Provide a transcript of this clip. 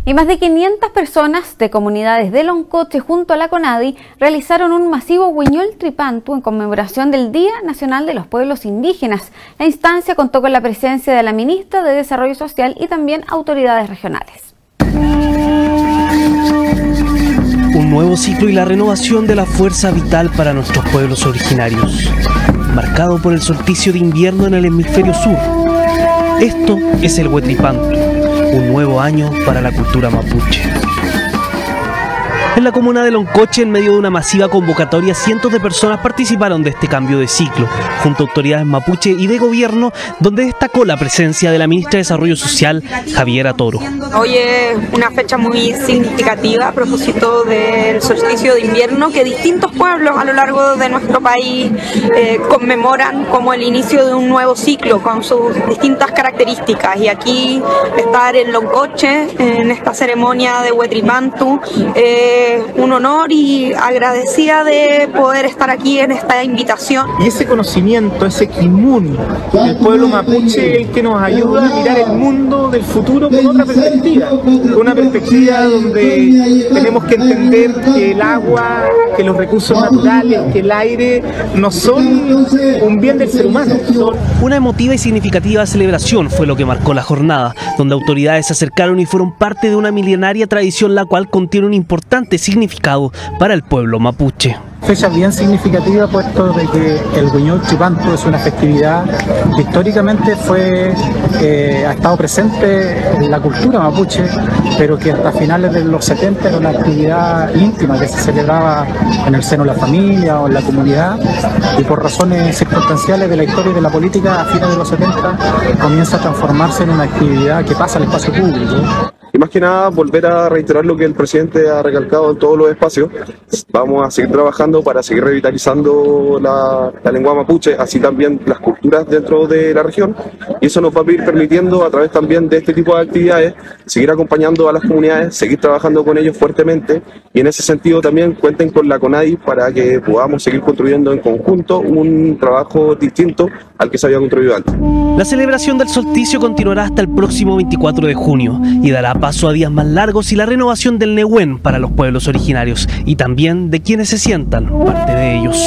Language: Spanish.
Y más de 500 personas de comunidades de Loncoche junto a la CONADI realizaron un masivo Huiñol Tripantu en conmemoración del Día Nacional de los Pueblos Indígenas. La instancia contó con la presencia de la ministra de Desarrollo Social y también autoridades regionales. Un nuevo ciclo y la renovación de la fuerza vital para nuestros pueblos originarios, marcado por el solsticio de invierno en el hemisferio sur. Esto es el Huetripantu, un nuevo año para la cultura mapuche. En la comuna de Loncoche, en medio de una masiva convocatoria, cientos de personas participaron de este cambio de ciclo, junto a autoridades mapuche y de gobierno, donde destacó la presencia de la ministra de Desarrollo Social, Javiera Toro. Hoy es una fecha muy significativa a propósito del solsticio de invierno que distintos pueblos a lo largo de nuestro país conmemoran como el inicio de un nuevo ciclo con sus distintas características. Y aquí estar en Loncoche, en esta ceremonia de Huetripantu, un honor y agradecida de poder estar aquí en esta invitación. Y ese conocimiento, ese kimun del pueblo mapuche es el que nos ayuda a mirar el mundo del futuro con otra perspectiva, donde tenemos que entender que el agua, que los recursos naturales, que el aire no son un bien del ser humano. Una emotiva y significativa celebración fue lo que marcó la jornada, donde autoridades se acercaron y fueron parte de una milenaria tradición la cual contiene un importante significado para el pueblo mapuche. Fecha bien significativa, puesto de que el Huiñol Tripantu es una festividad que históricamente ha estado presente en la cultura mapuche, pero que hasta finales de los 70 era una actividad íntima que se celebraba en el seno de la familia o en la comunidad, y por razones circunstanciales de la historia y de la política, a fines de los 70 comienza a transformarse en una actividad que pasa al espacio público. Y más que nada, volver a reiterar lo que el presidente ha recalcado en todos los espacios. Vamos a seguir trabajando para seguir revitalizando la lengua mapuche, así también las culturas dentro de la región. Y eso nos va a ir permitiendo, a través también de este tipo de actividades, seguir acompañando a las comunidades, seguir trabajando con ellos fuertemente. Y en ese sentido también cuenten con la CONADI para que podamos seguir construyendo en conjunto un trabajo distinto al que se había construido antes. La celebración del solsticio continuará hasta el próximo 24 de junio y dará paso a días más largos y la renovación del Nehuen para los pueblos originarios y también de quienes se sientan parte de ellos.